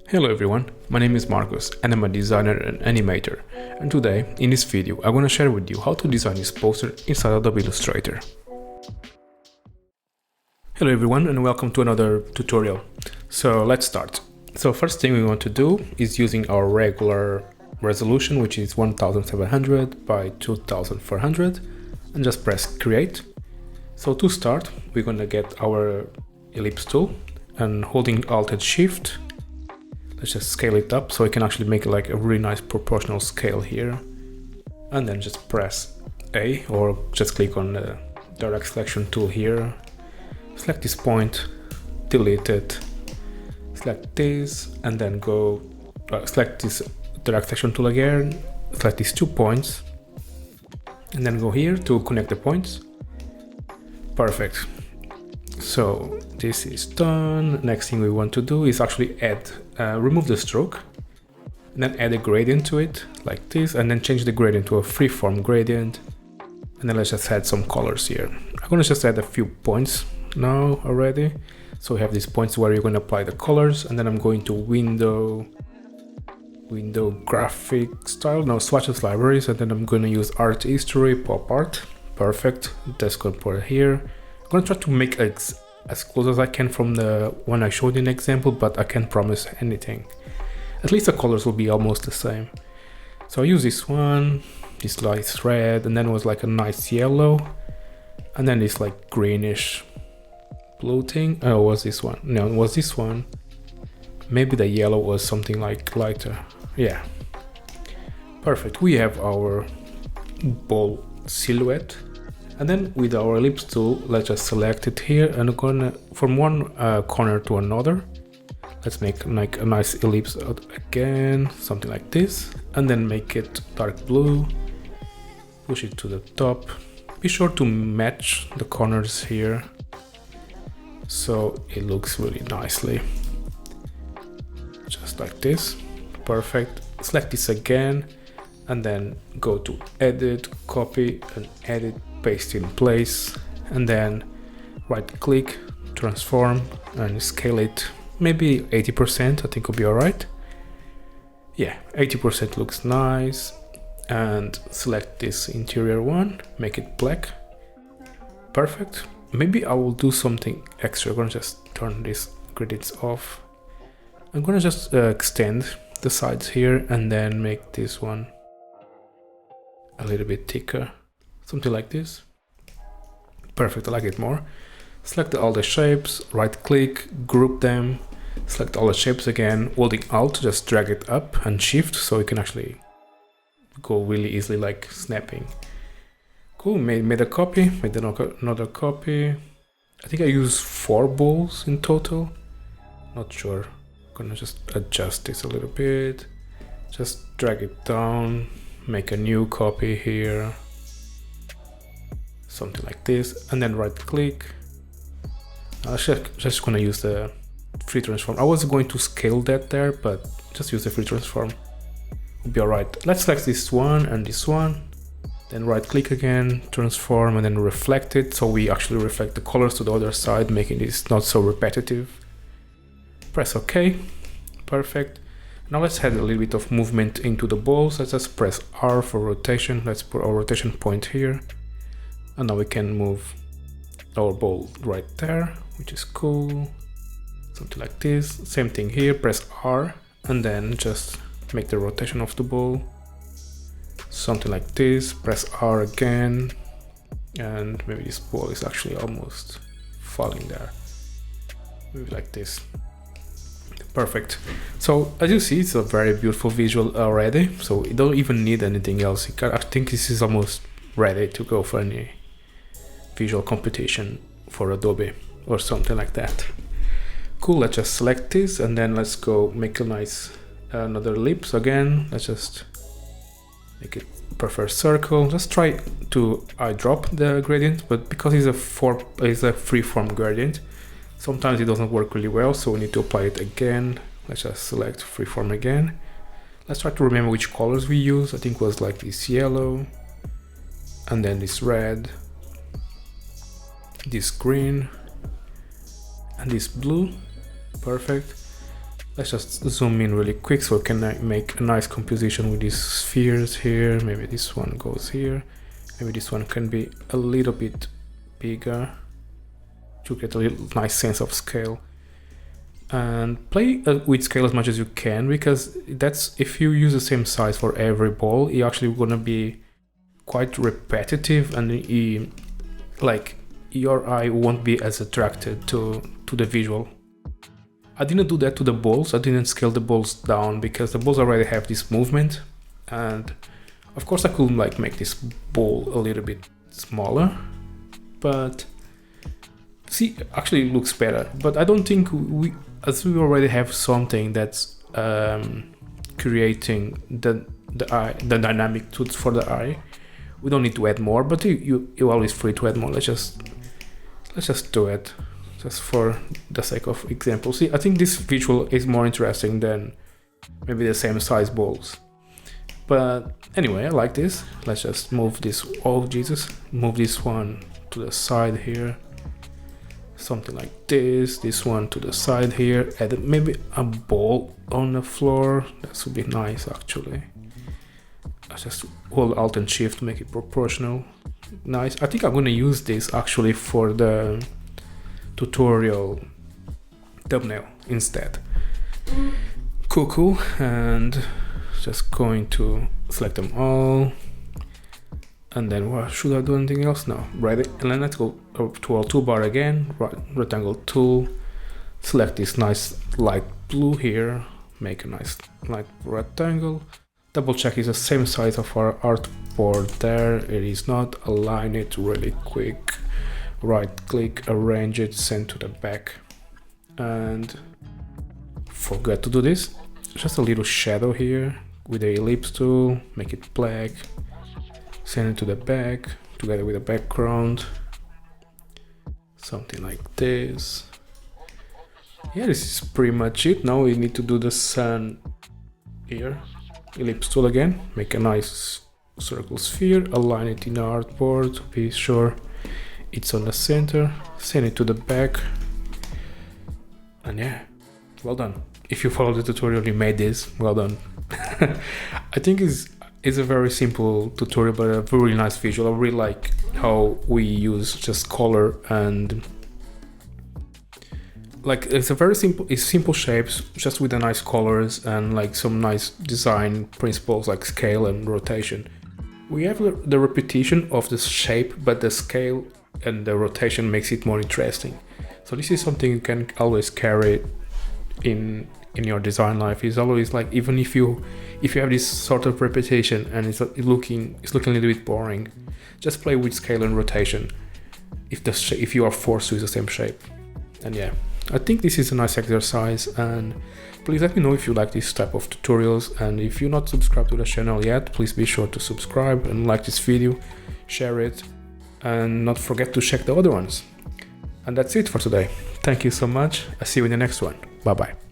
Hello everyone, my name is Marcus and I'm a designer and animator, and today in this video I'm gonna share with you how to design this poster inside Adobe Illustrator. Hello everyone and welcome to another tutorial. So let's start. So first thing we want to do is using our regular resolution, which is 1700 by 2400, and just press create. So to start we're gonna get our ellipse tool and holding Alt and Shift, let's just scale it up so I can actually make like a really nice proportional scale here. And then just press A or just click on the direct selection tool here. Select this point, delete it, select this, and then go select this direct selection tool again, select these 2 points, and then go here to connect the points. Perfect. So this is done. Next thing we want to do is actually add, remove the stroke, and then add a gradient to it like this, and then change the gradient to a freeform gradient. And then let's just add some colors here. I'm gonna just add a few points now already. So we have these points where you're gonna apply the colors, and then I'm going to window graphic style, no, swatches libraries, and then I'm gonna use art history, pop art. Perfect. That's gonna put it here. I'm gonna try to make as close as I can from the one I showed you in example, but I can't promise anything. At least the colors will be almost the same. So I use this one, this light red, and then it was like a nice yellow, and then this like greenish blue thing. Oh, was this one? No, it was this one. Maybe the yellow was something like lighter. Yeah. Perfect. We have our ball silhouette. And then with our ellipse tool, let's just select it here, and I'm gonna, from one corner to another, let's make like a nice ellipse again, something like this, and then make it dark blue, push it to the top. Be sure to match the corners here, so it looks really nicely. Just like this. Perfect. Select this again, and then go to edit, copy, and edit, paste in place, and then right click, transform, and scale it maybe 80%. I think will be all right. Yeah, 80% looks nice. And select this interior one, make it black. Perfect. Maybe I will do something extra. I'm gonna just turn these gradients off. I'm gonna just extend the sides here and then make this one a little bit thicker, something like this. Perfect, I like it more. Select all the shapes, right click, group them, select all the shapes again, holding Alt, just drag it up, and Shift so you can actually go really easily like snapping. Cool, made a copy, made another copy. I think I use 4 balls in total, not sure. I'm gonna just adjust this a little bit, just drag it down, make a new copy here, something like this, and then right click. I'm just gonna use the free transform. I was going to scale that there, but just use the free transform, will be alright. Let's select this one and this one, then right click again, transform, and then reflect it, so we actually reflect the colors to the other side, making this not so repetitive. Press OK. Perfect. Now let's add a little bit of movement into the balls. Let's just press R for rotation. Let's put our rotation point here. And now we can move our ball right there, which is cool. Something like this. Same thing here, press R and then just make the rotation of the ball. Something like this, press R again. And maybe this ball is actually almost falling there. Maybe like this. Perfect. So as you see, it's a very beautiful visual already, so you don't even need anything else. I think this is almost ready to go for any visual competition for Adobe or something like that. Cool, let's just select this and then let's go make a nice another ellipse again. Let's just make it prefer circle. Just try to eyedrop the gradient, but because it's a freeform gradient, sometimes it doesn't work really well, so we need to apply it again. Let's just select freeform again. Let's try to remember which colors we use. I think it was like this yellow, and then this red, this green, and this blue. Perfect. Let's just zoom in really quick so we can make a nice composition with these spheres here. Maybe this one goes here. Maybe this one can be a little bit bigger to get a little nice sense of scale. And play with scale as much as you can, because that's, if you use the same size for every ball, you're actually gonna be quite repetitive, and like your eye won't be as attracted to the visual. I didn't do that to the balls. I didn't scale the balls down because the balls already have this movement, and of course I could like make this ball a little bit smaller, but see, actually it looks better. But I don't think as we already have something that's creating the dynamic for the eye, we don't need to add more. But you're always free to add more. Let's just do it, just for the sake of example. See, I think this visual is more interesting than maybe the same size balls. But anyway, I like this. Let's just move this. Oh Jesus! Move this one to the side here. Something like this. This one to the side here. Add maybe a ball on the floor. That would be nice, actually. Let's just hold Alt and Shift to make it proportional. Nice. I think I'm gonna use this actually for the tutorial thumbnail instead. Cool. And just going to select them all. And then what, should I do anything else? No. Right, and then let's go to our toolbar again, rectangle tool, select this nice light blue here, make a nice light rectangle, double check is the same size of our artboard there. It is not. Align it really quick, right click, arrange it, send to the back, and forgot to do this, just a little shadow here with the ellipse tool, make it black, send it to the back together with the background, something like this. Yeah, this is pretty much it. Now we need to do the sun here. Ellipse tool again, make a nice circle sphere, align it in our artboard to be sure it's on the center, send it to the back, and yeah, well done. If you follow the tutorial, you made this, well done. I think it's a very simple tutorial, but a very nice visual. I really like how we use just color and like it's simple shapes just with the nice colors and like some nice design principles like scale and rotation. We have the repetition of the shape, but the scale and the rotation makes it more interesting. So this is something you can always carry in your design life. Is always like, even if you have this sort of repetition and it's looking a little bit boring, just play with scale and rotation if you are forced to use the same shape. And yeah, I think this is a nice exercise, and please let me know if you like this type of tutorials, and if you're not subscribed to the channel yet, please be sure to subscribe and like this video, share it, and not forget to check the other ones. And that's it for today. Thank you so much. I'll see you in the next one. Bye bye.